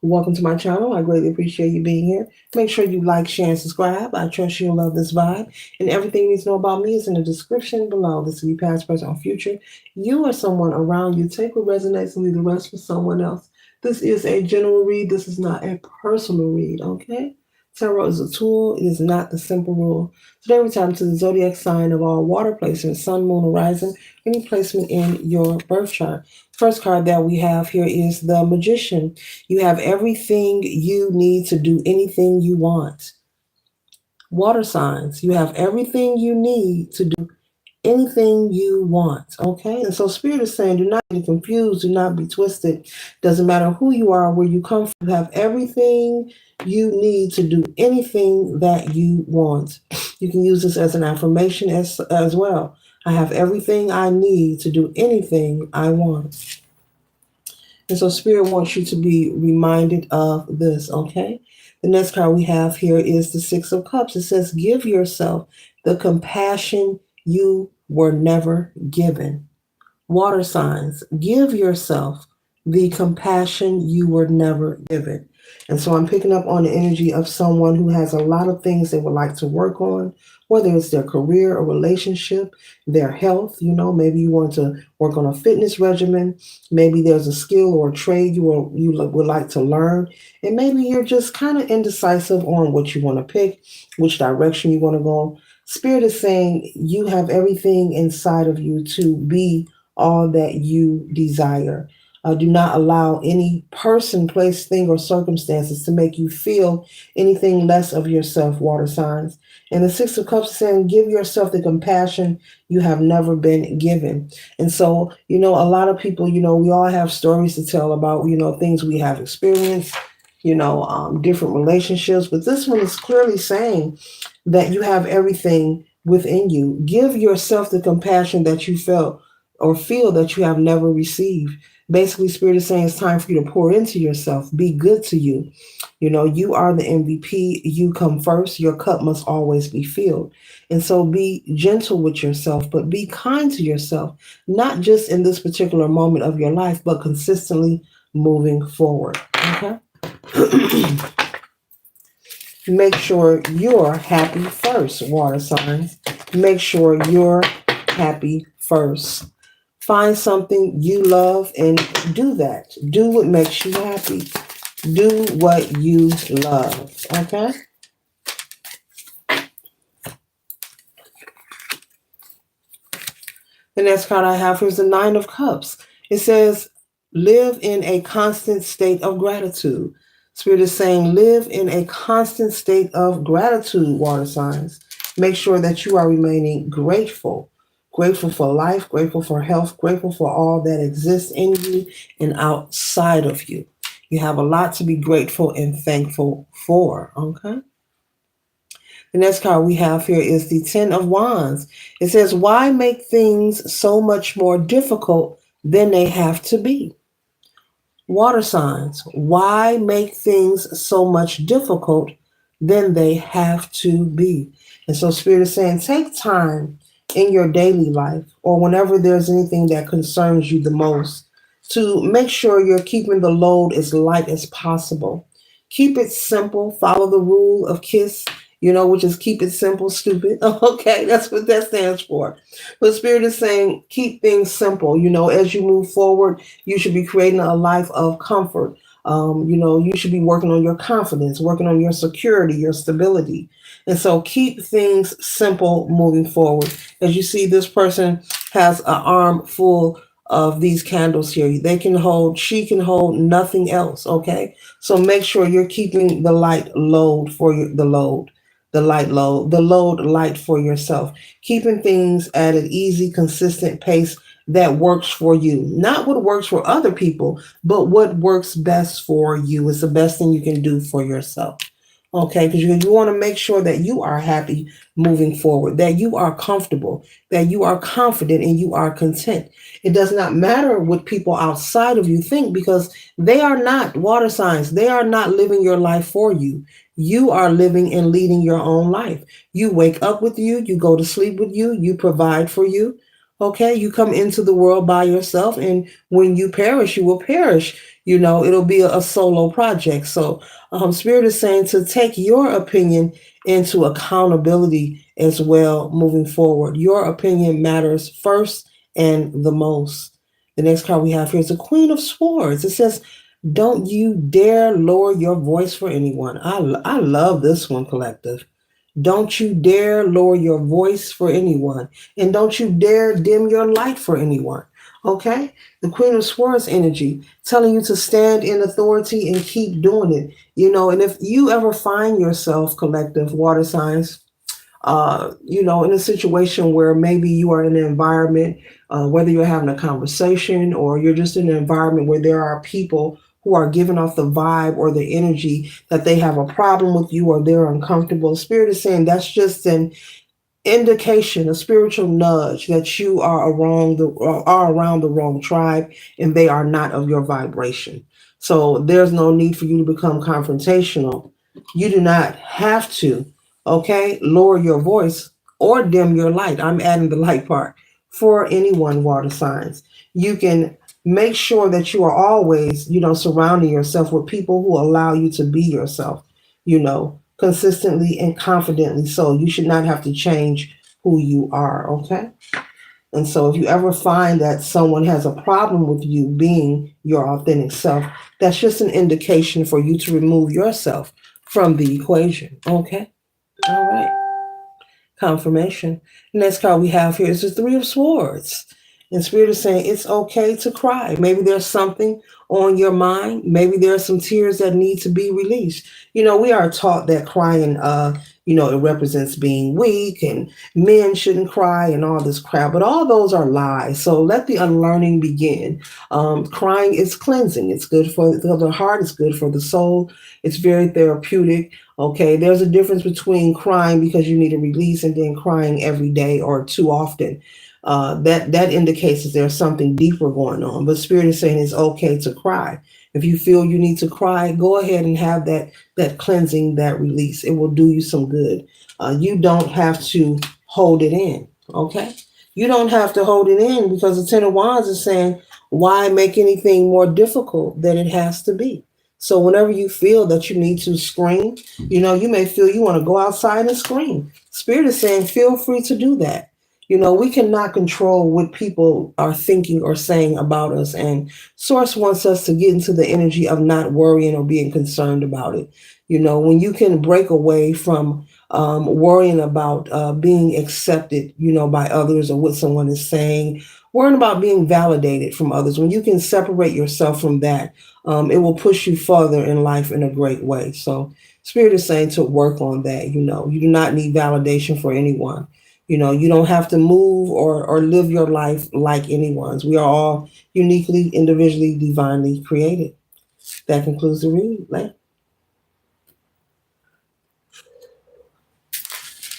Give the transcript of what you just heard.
Welcome to my channel. I greatly appreciate you being here. Make sure you like, share, and subscribe. I trust you'll love this vibe. And everything you need to know about me is in the description below. This will be past, present, or future. You or someone around you. Take what resonates and leave the rest for someone else. This is a general read. This is not a personal read, okay? Tarot is a tool. It is not the simple rule. Today we turn to the zodiac sign of all water placements, sun, moon, horizon, any placement in your birth chart. First card that we have here is the Magician. You have everything you need to do anything you want. Water signs, you have everything you need to do anything you want. Okay? And so Spirit is saying, do not be confused, do not be twisted. Doesn't matter who you are, where you come from, you have everything you need to do anything that you want. You can use this as an affirmation as well. I have everything I need to do anything I want. And so Spirit wants you to be reminded of this, okay? The next card we have here is the Six of Cups. It says, give yourself the compassion you were never given. Water signs, give yourself the compassion you were never given. And so I'm picking up on the energy of someone who has a lot of things they would like to work on, whether it's their career or relationship, their health. Maybe you want to work on a fitness regimen. Maybe there's a skill or a trade you would like to learn. And maybe you're just kind of indecisive on what you want to pick, which direction you want to go. Spirit is saying you have everything inside of you to be all that you desire. Do not allow any person, place, thing, or circumstances to make you feel anything less of yourself, water signs. And the Six of Cups is saying, give yourself the compassion you have never been given. And so, a lot of people, we all have stories to tell about, things we have experienced, different relationships. But this one is clearly saying that you have everything within you. Give yourself the compassion that you felt or feel that you have never received. Basically, Spirit is saying it's time for you to pour into yourself. Be good to you. You are the MVP. You come first. Your cup must always be filled. And so be gentle with yourself, but be kind to yourself, not just in this particular moment of your life, but consistently moving forward. Okay? Make sure you're happy first, water signs. Make sure you're happy first. Find something you love and do that. Do what makes you happy. Do what you love. Okay? The next card I have here is the Nine of Cups. It says, live in a constant state of gratitude. Spirit is saying, live in a constant state of gratitude, water signs. Make sure that you are remaining grateful. Grateful for life, grateful for health, grateful for all that exists in you and outside of you. You have a lot to be grateful and thankful for, okay? The next card we have here is the Ten of Wands. It says, why make things so much more difficult than they have to be? Water signs, why make things so much difficult than they have to be? And so Spirit is saying, take time in your daily life or whenever there's anything that concerns you the most to make sure you're keeping the load as light as possible. Keep it simple. Follow the rule of KISS, which is keep it simple, stupid. Okay, that's what that stands for. But Spirit is saying keep things simple. As you move forward, you should be creating a life of comfort. You should be working on your confidence, working on your security, your stability. And so keep things simple moving forward. As you see, this person has an arm full of these candles here. She can hold nothing else, okay? So make sure you're keeping the light load for the load light for yourself. Keeping things at an easy, consistent pace that works for you. Not what works for other people, but what works best for you is the best thing you can do for yourself. Okay, because you want to make sure that you are happy moving forward, that you are comfortable, that you are confident, and you are content. It does not matter what people outside of you think because they are not water signs. They are not living your life for you. You are living and leading your own life. You wake up with you, you go to sleep with you, you provide for you. Okay, you come into the world by yourself, and when you perish, you will perish. It'll be a solo project. So, Spirit is saying to take your opinion into accountability as well moving forward. Your opinion matters first and the most. The next card we have here is the Queen of Swords. It says, don't you dare lower your voice for anyone. I love this one, collective. Don't you dare lower your voice for anyone. And don't you dare dim your light for anyone. Okay? The Queen of Swords energy telling you to stand in authority and keep doing it. And if you ever find yourself, collective water signs, in a situation where maybe you are in an environment, whether you're having a conversation or you're just in an environment where there are people who are giving off the vibe or the energy that they have a problem with you or they're uncomfortable. Spirit is saying that's just an indication, a spiritual nudge that you are around the wrong tribe and they are not of your vibration. So there's no need for you to become confrontational. You do not have to, okay, lower your voice or dim your light. I'm adding the light part for anyone, water signs. You can make sure that you are always, surrounding yourself with people who allow you to be yourself, consistently and confidently. So you should not have to change who you are, okay? And so if you ever find that someone has a problem with you being your authentic self, that's just an indication for you to remove yourself from the equation, okay? All right. Confirmation. The next card we have here is the Three of Swords. And Spirit is saying it's okay to cry. Maybe there's something on your mind. Maybe there are some tears that need to be released. We are taught that crying, it represents being weak and men shouldn't cry and all this crap. But all those are lies. So let the unlearning begin. Crying is cleansing. It's good for the heart. It's good for the soul. It's very therapeutic. Okay, there's a difference between crying because you need a release and then crying every day or too often. That indicates that there's something deeper going on. But Spirit is saying it's okay to cry. If you feel you need to cry, go ahead and have that cleansing, that release. It will do you some good. You don't have to hold it in. Okay, you don't have to hold it in because the Ten of Wands is saying, why make anything more difficult than it has to be? So whenever you feel that you need to scream, you may feel you want to go outside and scream. Spirit is saying, feel free to do that. We cannot control what people are thinking or saying about us. And Source wants us to get into the energy of not worrying or being concerned about it. When you can break away from worrying about being accepted, by others or what someone is saying, worrying about being validated from others, when you can separate yourself from that, it will push you further in life in a great way. So Spirit is saying to work on that. You do not need validation for anyone. You don't have to move or live your life like anyone's. We are all uniquely, individually, divinely created. That concludes the read.